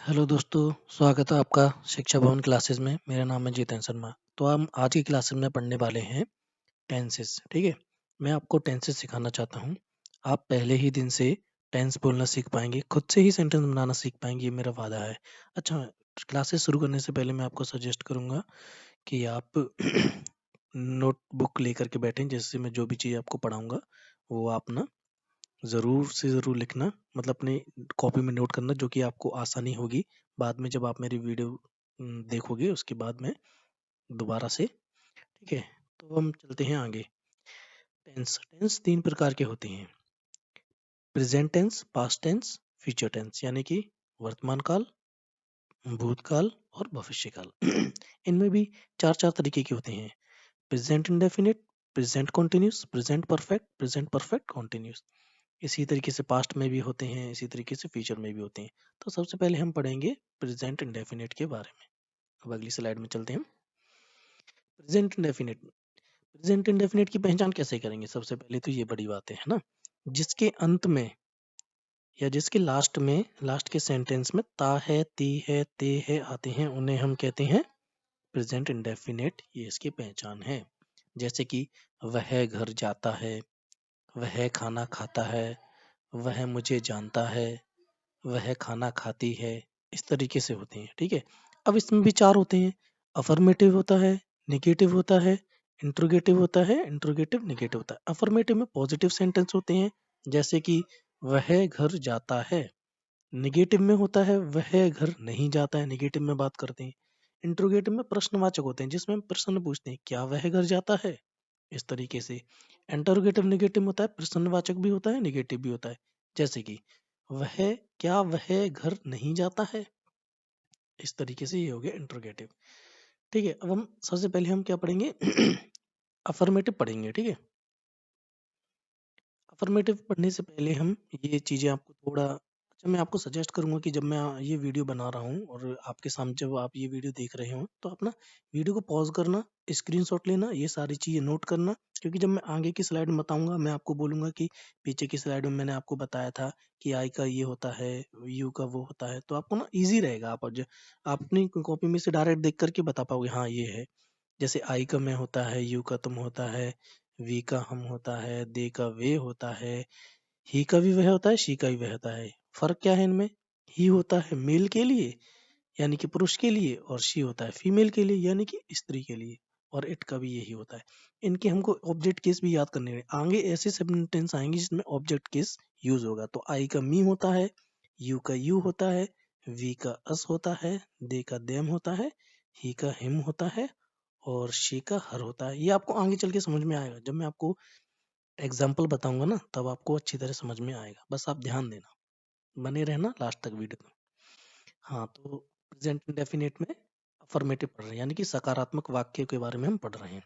Hello दोस्तों, स्वागत है आपका शिक्षा भवन क्लासेस में। मेरा नाम है जितेंद्र शर्मा। तो हम आज की क्लासेस में पढ़ने वाले हैं टेंसेस। ठीक है, मैं आपको टेंसेस सिखाना चाहता हूँ। आप पहले ही दिन से टेंस बोलना सीख पाएंगे, खुद से ही सेंटेंस बनाना सीख पाएंगे, ये मेरा वादा है। अच्छा, क्लासेस शुरू करने से पहले मैं आपको सजेस्ट करूंगा कि आप नोटबुक लेकर के बैठें, जैसे मैं जो भी चीज़ आपको पढ़ाऊंगा वो आप ना ज़रूर से ज़रूर लिखना, मतलब अपनी कॉपी में नोट करना, जो कि आपको आसानी होगी बाद में जब आप मेरी वीडियो देखोगे उसके बाद में दोबारा से। ठीक है, तो हम चलते हैं आगे। टेंस टेंस 3 प्रकार के होते हैं: present tense, past tense, future tense, यानी कि वर्तमान काल, भूतकाल और भविष्य काल। इनमें भी 4-4 तरीके के होते हैं: present indefinite, present continuous, present perfect, present perfect continuous. इसी तरीके से पास्ट में भी होते हैं, इसी तरीके से फ्यूचर में भी होते हैं। तो सबसे पहले हम पढ़ेंगे प्रेजेंट इंडेफिनिट के बारे में। अब अगली स्लाइड में चलते हैं। प्रेजेंट इंडेफिनिट प्रेजेंट इंडेफिनिट की पहचान कैसे करेंगे? सबसे पहले तो ये बड़ी बात है ना, जिसके अंत में या जिसके लास्ट के सेंटेंस में ता है, ती है, ते है आते हैं, उन्हें हम कहते हैं प्रेजेंट इंडेफिनिट। ये इसकी पहचान है। जैसे कि वह घर जाता है, वह खाना खाता है, वह मुझे जानता है, वह खाना खाती है। इस तरीके से होते हैं। ठीक है, अब इसमें भी 4 होते हैं: अफर्मेटिव होता है, नेगेटिव होता है, इंट्रोगेटिव होता है, इंट्रोगेटिव नेगेटिव होता है। अफर्मेटिव में पॉजिटिव सेंटेंस होते हैं, जैसे कि वह घर जाता है। नेगेटिव में होता है वह घर नहीं जाता है, नेगेटिव में बात करते हैं। इंट्रोगेटिव में प्रश्नवाचक होते हैं, जिसमें हम प्रश्न पूछते हैं, क्या वह घर जाता है? इस तरीके से। इंटरोगेटिव नेगेटिव होता है, प्रश्नवाचक भी होता है, नेगेटिव भी होता है। जैसे कि वह क्या वह घर नहीं जाता है? इस तरीके से ये हो गया इंट्रोगेटिव। ठीक है, अब हम सबसे पहले हम क्या पढ़ेंगे? अफर्मेटिव पढ़ेंगे। ठीक है, अफर्मेटिव पढ़ने से पहले हम ये चीज़ें आपको थोड़ा, अच्छा, मैं आपको सजेस्ट करूंगा कि जब मैं ये वीडियो बना रहा हूँ और आपके सामने जब आप ये वीडियो देख रहे हो, तो अपना वीडियो को पॉज करना, स्क्रीनशॉट लेना, ये सारी चीज़ें नोट करना। क्योंकि जब मैं आगे की स्लाइड में बताऊंगा, मैं आपको बोलूंगा कि पीछे की स्लाइड में मैंने आपको बताया था कि आई का ये होता है, यू का वो होता है, तो आपको ना ईजी रहेगा। आप अपनी कॉपी में से डायरेक्ट देख करके बता पाओगे, हाँ ये है। जैसे आई का मैं होता है, यू का तुम होता है, वी का हम होता है, दे का वे होता है, ही का भी वह होता है, शी का भी वह होता है। फर्क क्या है इनमें? ही होता है मेल के लिए, यानी कि पुरुष के लिए, और शी होता है फीमेल के लिए, यानी कि स्त्री के लिए। और इट का भी यही होता है। इनके हमको ऑब्जेक्ट केस भी याद करने हैं। आगे ऐसे सेंटेंस आएंगे जिसमें ऑब्जेक्ट केस यूज होगा। तो आई का मी होता है, यू का यू होता है, वी का अस होता है, दे का देम होता है, ही का हिम होता है, और शी का हर होता है। ये आपको आगे चल के समझ में आएगा। जब मैं आपको एग्जाम्पल बताऊंगा ना, तब आपको अच्छी तरह समझ में आएगा। बस आप ध्यान देना, बने रहना लास्ट तक वीडियो में। हाँ, तो प्रेजेंट इंडेफिनिट में अफर्मेटिव पढ़ रहे हैं, यानी कि सकारात्मक वाक्य के बारे में हम पढ़ रहे हैं।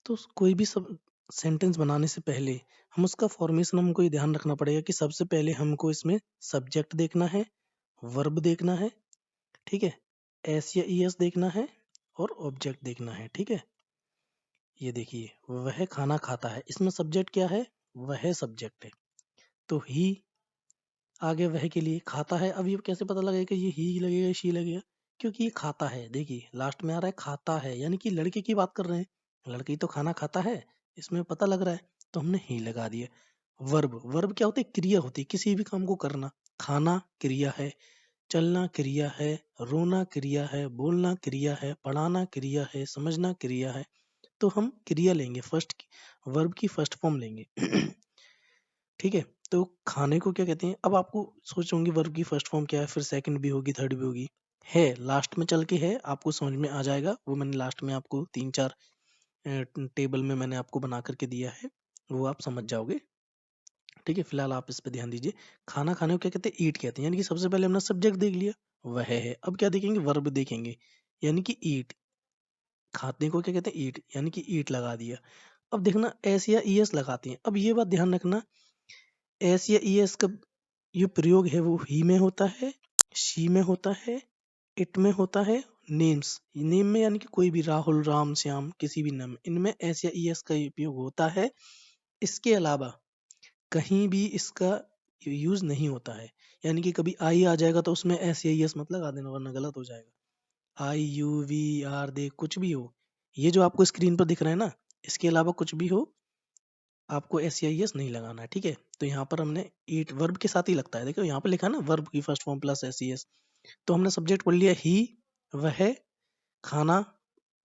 तो कोई भी सब सेंटेंस बनाने से पहले हम उसका फॉर्मेशन, हमको ये ध्यान रखना पड़ेगा कि सबसे पहले हमको इसमें सब्जेक्ट देखना है, वर्ब देखना है, ठीक है, एस या ई एस देखना है, और ऑब्जेक्ट देखना है। ठीक है, ये देखिए, वह खाना खाता है, इसमें सब्जेक्ट क्या है? वह सब्जेक्ट है। तो ही आगे वह के लिए, खाता है, अब ये कैसे पता लगेगा कि ये ही लगेगा, शी लगेगा? क्योंकि ये खाता है, देखिए लास्ट में आ रहा है खाता है, यानी कि लड़के की बात कर रहे हैं, लड़की तो खाना खाता है, इसमें पता लग रहा है, तो हमने ही लगा दिया। वर्ब वर्ब क्या होती है? क्रिया होती है, किसी भी काम को करना। खाना क्रिया है, चलना क्रिया है, रोना क्रिया है, बोलना क्रिया है, पढ़ाना क्रिया है, समझना क्रिया है। तो हम क्रिया लेंगे, वर्ब की फर्स्ट फॉर्म लेंगे। ठीक है, तो खाने को क्या कहते हैं? अब आपको सोच होंगे वर्ब की फर्स्ट फॉर्म क्या है, फिर सेकंड भी होगी, थर्ड भी होगी। है, लास्ट में चल के है, आपको समझ में आ जाएगा। वो मैंने लास्ट में आपको 3-4 टेबल में मैंने आपको बना करके दिया है, वो आप समझ जाओगे। ठीक है, फिलहाल आप इस पे ध्यान दीजिए। खाना खाने को क्या कहते हैं? ईट कहते हैं, यानी कि सबसे पहले हमने सब्जेक्ट देख लिया, वह है। अब क्या देखेंगे? वर्ब देखेंगे, यानी कि ईट। खाने को क्या कहते हैं? ईट, यानी कि ईट लगा दिया। अब देखना, एस या ई एस लगाते हैं। अब ये बात ध्यान रखना, एस या ई एस का ये प्रयोग है वो ही में होता है, शी में होता है, इट में होता है, नेम्स, नेम में यानी कि कोई भी, राहुल, राम, श्याम, किसी भी नाम, इनमें एस या ई एस का उपयोग होता है। इसके अलावा कहीं भी इसका यूज नहीं होता है। यानी कि कभी आई आ जाएगा तो उसमें एस या एस मत लगा देना, वरना गलत हो जाएगा। आई यू वी आर दे कुछ भी हो, ये जो आपको स्क्रीन पर दिख रहा है ना, इसके अलावा कुछ भी हो आपको एस या एस नहीं लगाना है, ठीक है। तो यहाँ पर हमने ईट वर्ब के साथ ही लगता है, देखो यहाँ पर लिखा है ना वर्ब की first form plus S S. तो हमने सब्जेक्ट पढ़ लिया ही, वह, खाना,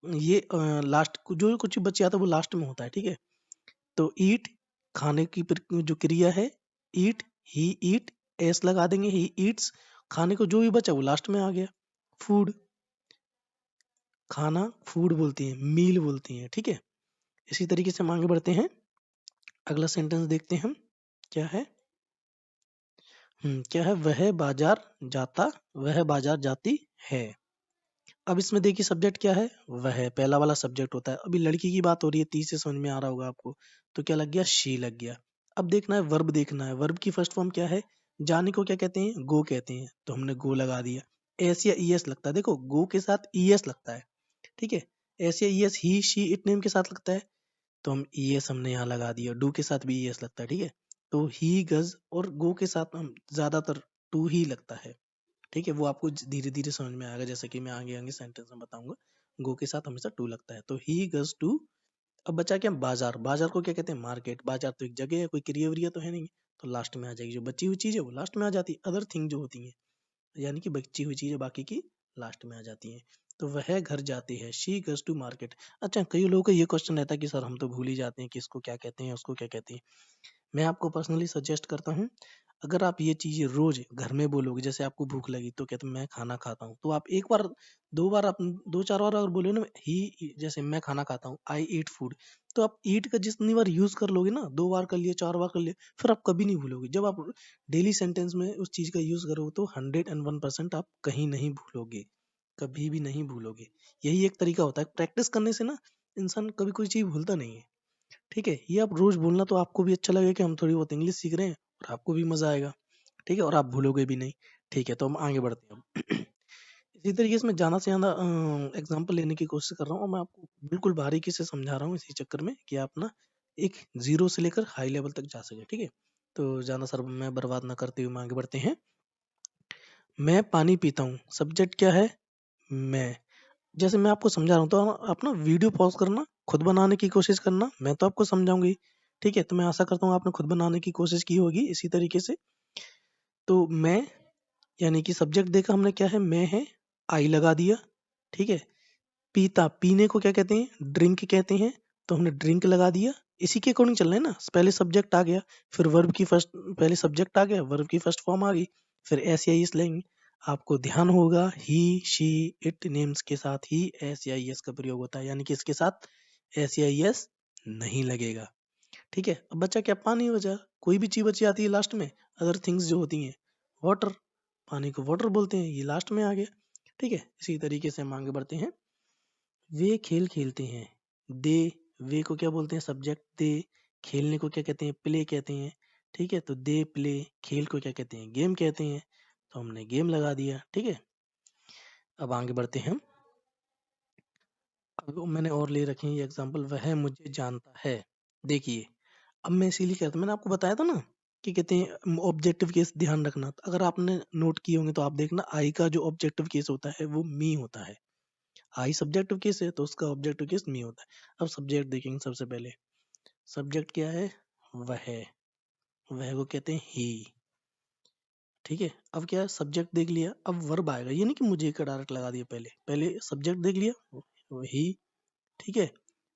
ये लास्ट जो कुछ बच जाता है वो लास्ट में होता है, ठीक है। तो ईट खाने की जो क्रिया है, ईट, ही ईट, एस लगा देंगे, ही ईट्स, खाने को जो भी बचा वो लास्ट में आ गया। फूड, खाना फूड बोलती हैं, मील बोलती हैं, ठीक है। इसी तरीके से हम आगे बढ़ते हैं, अगला सेंटेंस देखते हैं हम क्या है। क्या है, वह बाजार जाता, वह बाजार जाती है। अब इसमें देखिए सब्जेक्ट क्या है, वह पहला वाला सब्जेक्ट होता है। अभी लड़की की बात हो रही है, 30 से समझ में आ रहा होगा आपको, तो क्या लग गया, शी लग गया। अब देखना है वर्ब, देखना है वर्ब की फर्स्ट फॉर्म क्या है। जाने को क्या कहते हैं, गो कहते हैं, तो हमने गो लगा दिया। एस या ई एस लगता है, देखो गो के साथ ई एस लगता है, ठीक है। एस या E S he she it name के साथ लगता है, तो हम ई एस हमने यहाँ लगा दिया। डू के साथ भी ई एस लगता है, ठीक है। तो ही गज और गो के साथ हम ज्यादातर टू ही लगता है, ठीक है। वो आपको धीरे धीरे समझ में आएगा, जैसे कि मैं आगे आगे सेंटेंस में बताऊंगा। गो के साथ हमेशा टू लगता है, तो ही गज टू। अब बचा क्या, बाजार, बाजार को क्या कहते हैं, मार्केट। बाजार तो एक जगह है, कोई क्रिया व्रिया तो है नहीं, तो लास्ट में आ जाएगी। जो बची हुई चीज है वो लास्ट में आ जाती है, अदर थिंग जो होती है, यानी कि बची हुई चीजें बाकी की लास्ट में आ जाती हैं। तो वह घर जाती है, शी गज टू मार्केट। अच्छा, कई लोगों का ये क्वेश्चन रहता है कि सर हम तो भूल ही जाते हैं कि इसको क्या कहते हैं, उसको क्या कहते हैं। मैं आपको पर्सनली सजेस्ट करता हूँ, अगर आप ये चीजें रोज घर में बोलोगे, जैसे आपको भूख लगी तो कहते मैं खाना खाता हूँ, तो आप एक बार, दो बार, आप दो चार बार अगर बोले ना, ही जैसे मैं खाना खाता हूँ, आई ईट फूड, तो आप ईट का जितनी बार यूज कर लोगे ना, दो बार कर लिए, चार बार कर लिए, फिर आप कभी नहीं भूलोगे। जब आप डेली सेंटेंस में उस चीज का यूज करोगे तो 101% आप कहीं नहीं भूलोगे, कभी भी नहीं भूलोगे। यही एक तरीका होता है, प्रैक्टिस करने से ना इंसान कभी कोई चीज भूलता नहीं है, ठीक है। ये आप रोज बोलना, तो आपको भी अच्छा लगेगा कि हम थोड़ी बहुत इंग्लिश सीख रहे हैं, और आपको भी मजा आएगा, ठीक है, और आप भूलोगे भी नहीं, ठीक है। तो हम आगे बढ़ते हैं अब। इसी तरीके से मैं ज्यादा से ज्यादा एग्जाम्पल लेने की कोशिश कर रहा हूँ, और मैं आपको बिल्कुल बारीकी से समझा रहा हूँ इसी चक्कर में कि आप ना एक जीरो से लेकर हाई लेवल तक जा सके, ठीक है। तो ज्यादा सर मैं बर्बाद ना करते हुए हम आगे बढ़ते हैं। मैं पानी पीता हूँ, सब्जेक्ट क्या है, मैं। जैसे मैं आपको समझा रहा हूँ, तो आप ना वीडियो पॉज करना, खुद बनाने की कोशिश करना, मैं तो आपको समझाऊंगी, ठीक है। तो मैं आशा करता हूँ आपने खुद बनाने की कोशिश की होगी इसी तरीके से। तो मैं, यानी कि सब्जेक्ट देखा हमने क्या है, मैं है, आई लगा दिया, ठीक है। पीता, पीने को क्या कहते हैं, ड्रिंक कहते हैं, तो हमने ड्रिंक लगा दिया। इसी के अकॉर्डिंग चल रहे हैं ना, पहले सब्जेक्ट आ गया, फिर वर्ब की फर्स्ट, पहले सब्जेक्ट आ गया, वर्ब की फर्स्ट फॉर्म आ गई, फिर एस या एस लेंगे। आपको ध्यान होगा ही शी इट नेम्स के साथ ही एस या एस का प्रयोग होता है, यानी कि इसके साथ एस या एस नहीं लगेगा, ठीक है। अब बचा क्या, पानी बचा। कोई भी चीज बची आती है लास्ट में, अदर थिंग्स जो होती हैं, वाटर, पानी को वाटर बोलते हैं, ये लास्ट में आ गया, ठीक है। इसी तरीके से हम आगे बढ़ते हैं। वे खेल खेलते हैं, दे, वे को क्या बोलते हैं, सब्जेक्ट दे। खेलने को क्या कहते हैं, प्ले कहते हैं, ठीक है। तो दे प्ले, खेल को क्या कहते हैं, गेम कहते हैं, तो हमने गेम लगा दिया, ठीक है। अब आगे बढ़ते हैं हम। अब मैंने और ले रखे हैं ये एग्जांपल, वह मुझे जानता है। देखिए, अब मैं इसीलिए कहता, मैंने आपको बताया था ना कि कहते हैं ऑब्जेक्टिव केस ध्यान रखना। तो अगर आपने नोट किए होंगे तो आप देखना, आई का जो ऑब्जेक्टिव केस होता है वो मी होता है। आई सब्जेक्टिव केस है तो उसका ऑब्जेक्टिव केस मी होता है। अब सब्जेक्ट देखेंगे सबसे पहले। सब्जेक्ट क्या है, वह, वह को कहते हैं ही, ठीक है। अब क्या है, सब्जेक्ट देख लिया, अब वर्ब आएगा, ये नहीं कि मुझे का डायरेक्ट लगा दिया, पहले पहले सब्जेक्ट देख लिया, वही, ठीक है।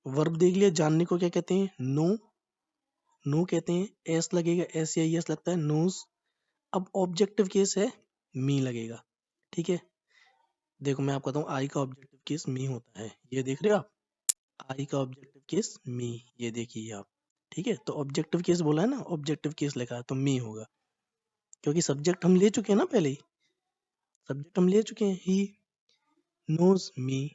वर्ब देख लिया, जानने को क्या कहते हैं, नो, नो कहते हैं, एस लगेगा, एस या एस लगता है, नोज। अब ऑब्जेक्टिव केस है, मी लगेगा, ठीक है। देखो मैं आपको बताऊं, आई का ऑब्जेक्टिव केस मी होता है, ये देख रहे हो आप, आई का ऑब्जेक्टिव केस मी, ये देखिए आप, ठीक है। तो ऑब्जेक्टिव केस बोला है ना, ऑब्जेक्टिव केस लिखा है तो मी होगा, क्योंकि सब्जेक्ट हम ले चुके हैं ना, पहले ही सब्जेक्ट हम ले चुके हैं, ही नोज मी,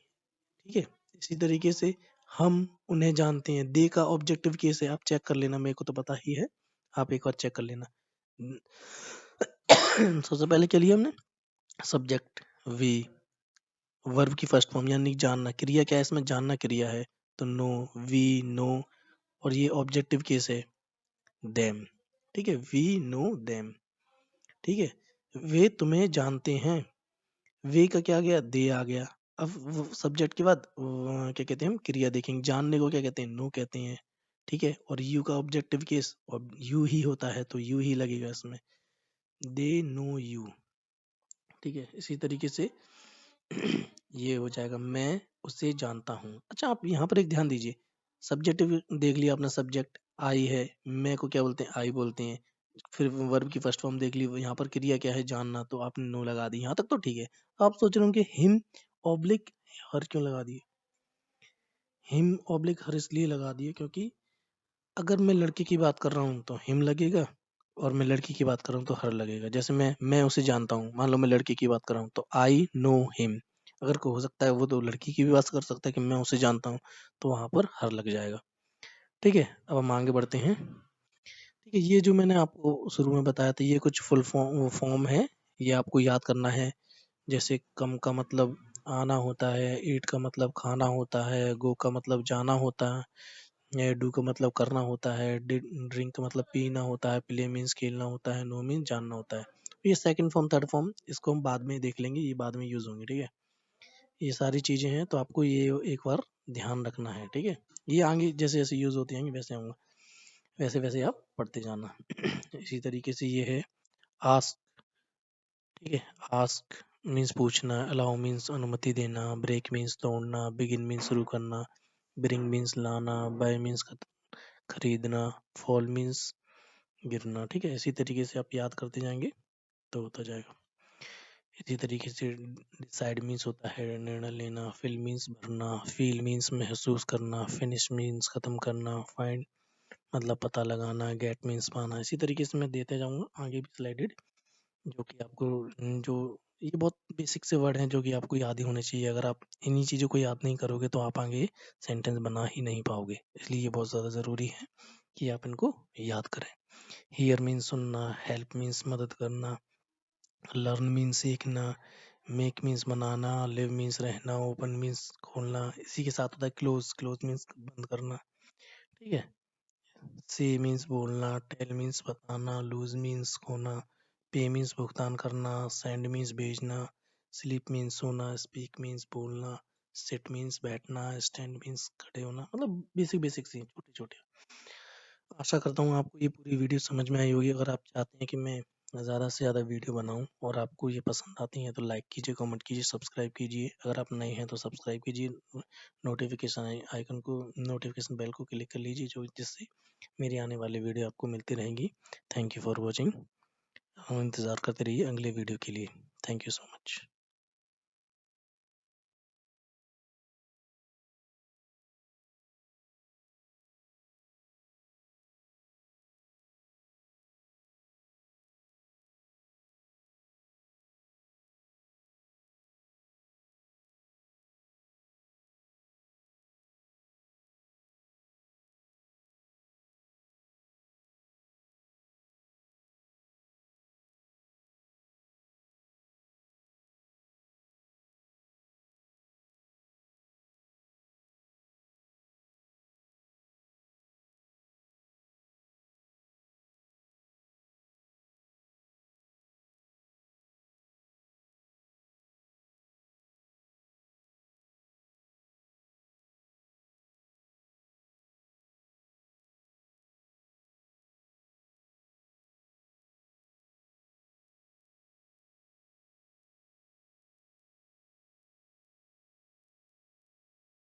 ठीक है। इसी तरीके से हम उन्हें जानते हैं, दे का ऑब्जेक्टिव केस है, आप चेक कर लेना, मेरे को तो पता ही है, आप एक बार चेक कर लेना। सबसे पहले क्या लिया हमने, सब्जेक्ट वी, वर्ब की फर्स्ट फॉर्म यानी जानना, क्रिया क्या है इसमें, जानना क्रिया है, तो नो, वी नो, और ये ऑब्जेक्टिव केस है, देम, ठीक है, वी नो देम, ठीक है। वे तुम्हें जानते हैं। वे का क्या आ गया? दे आ गया। अब वो सब्जेक्ट के बाद क्या कहते हैं हम? क्रिया देखेंगे। जानने को क्या कहते हैं? नो कहते हैं। ठीक है? और यू का ऑब्जेक्टिव केस और यू ही होता है तो यू ही लगेगा इसमें। They know you. ठीक है? इसी तरीके से ये हो जाएगा, मैं उसे जानता हूँ। अच्छा, आप यहाँ पर एक ध्यान दीजिए। सब्जेक्टिव देख लिया आपने, सब्जेक्ट आई है, मैं को क्या बोलते हैं? आई बोलते हैं। फिर वर्ब की फर्स्ट फॉर्म देख ली, यहाँ पर क्रिया क्या है? जानना, तो आपने नो लगा दी। यहाँ तक तो ठीक है। आप सोच रहे होंगे हिम ऑब्लिक हर क्यों लगा दिए? हिम ऑब्लिक हर इसलिए लगा दिए क्योंकि अगर मैं लड़के की बात कर रहा हूँ तो हिम लगेगा, और मैं लड़की की बात कर रहा हूँ तो हर लगेगा। जैसे मैं उसे जानता हूँ, मान लो मैं लड़के की बात कर रहा हूँ तो आई नो हिम। अगर को हो सकता है वो तो लड़की की भी बात कर सकता है कि मैं उसे जानता हूँ, तो वहां पर हर लग जाएगा। ठीक है? अब हम आगे बढ़ते हैं। ठीक है, ये जो मैंने आपको शुरू में बताया था ये कुछ फुल फॉर्म फॉर्म है, ये आपको याद करना है। जैसे कम का मतलब आना होता है, ईट का मतलब खाना होता है, गो का मतलब जाना होता है, ये डू का मतलब करना होता है, ड्रिंक का मतलब पीना होता है, प्ले मीन्स खेलना होता है, नो मीन्स जानना होता है। ये सेकंड फॉर्म थर्ड फॉर्म इसको हम बाद में देख लेंगे, ये बाद में यूज होंगे। ठीक है? ये सारी चीजें हैं तो आपको ये एक बार ध्यान रखना है। ठीक है? ये आगे जैसे जैसे यूज होती जाएंगी वैसे होंगे, वैसे वैसे आप पढ़ते जाना। इसी तरीके से ये है आस्क। ठीक है? आस्क मीन्स पूछना, अलाउ मीन्स अनुमति देना, ब्रेक मीन्स तोड़ना, बिगिन मीन्स शुरू करना, ब्रिंग मीन्स लाना, बाय मीन्स खरीदना, फॉल मीन्स गिरना। ठीक है? इसी तरीके से आप याद करते जाएंगे तो होता जाएगा। इसी तरीके से डिसाइड मीन्स होता है निर्णय लेना, फिल मीन्स भरना, फील मीन्स महसूस करना, फिनिश मीन्स खत्म करना, फाइंड मतलब पता लगाना, गेट मीन्स पाना। इसी तरीके से मैं देते जाऊंगा आगे भी स्लाइडेड, जो कि आपको जो ये बहुत बेसिक से वर्ड हैं जो कि आपको याद ही होने चाहिए। अगर आप इन्हीं चीज़ों को याद नहीं करोगे तो आप आगे सेंटेंस बना ही नहीं पाओगे। इसलिए ये बहुत ज़्यादा ज़रूरी है कि आप इनको याद करें। हियर मीन्स सुनना, हेल्प मीन्स मदद करना, लर्न मीन्स सीखना, मेक मीन्स बनाना, लिव मीन्स रहना, ओपन मीन्स खोलना। इसी के साथ होता है क्लोज। क्लोज मीन्स बंद करना। ठीक है? से मीन्स बोलना, टेल मीन्स बताना, लूज मीन्स खोना, पे मीन्स भुगतान करना, सेंड मीन्स भेजना, स्लीप मीन्स सोना, स्पीक मीन्स बोलना, सिट मीन्स बैठना, स्टैंड मीन्स खड़े होना। मतलब बेसिक बेसिक सी छोटे छोटे। आशा करता हूँ आपको ये पूरी वीडियो समझ में आई होगी। अगर आप चाहते हैं कि मैं ज़्यादा से ज़्यादा वीडियो बनाऊँ और आपको ये पसंद आती हैं तो लाइक कीजिए, कमेंट कीजिए, सब्सक्राइब कीजिए। अगर आप नए हैं तो सब्सक्राइब कीजिए, नोटिफिकेशन आइकन को, नोटिफिकेशन बेल को क्लिक कर लीजिए, जो जिससे मेरी आने वाली वीडियो आपको मिलती रहेंगी। Thank you for watching. इंतज़ार करते रहिए अगले वीडियो के लिए। Thank you so much.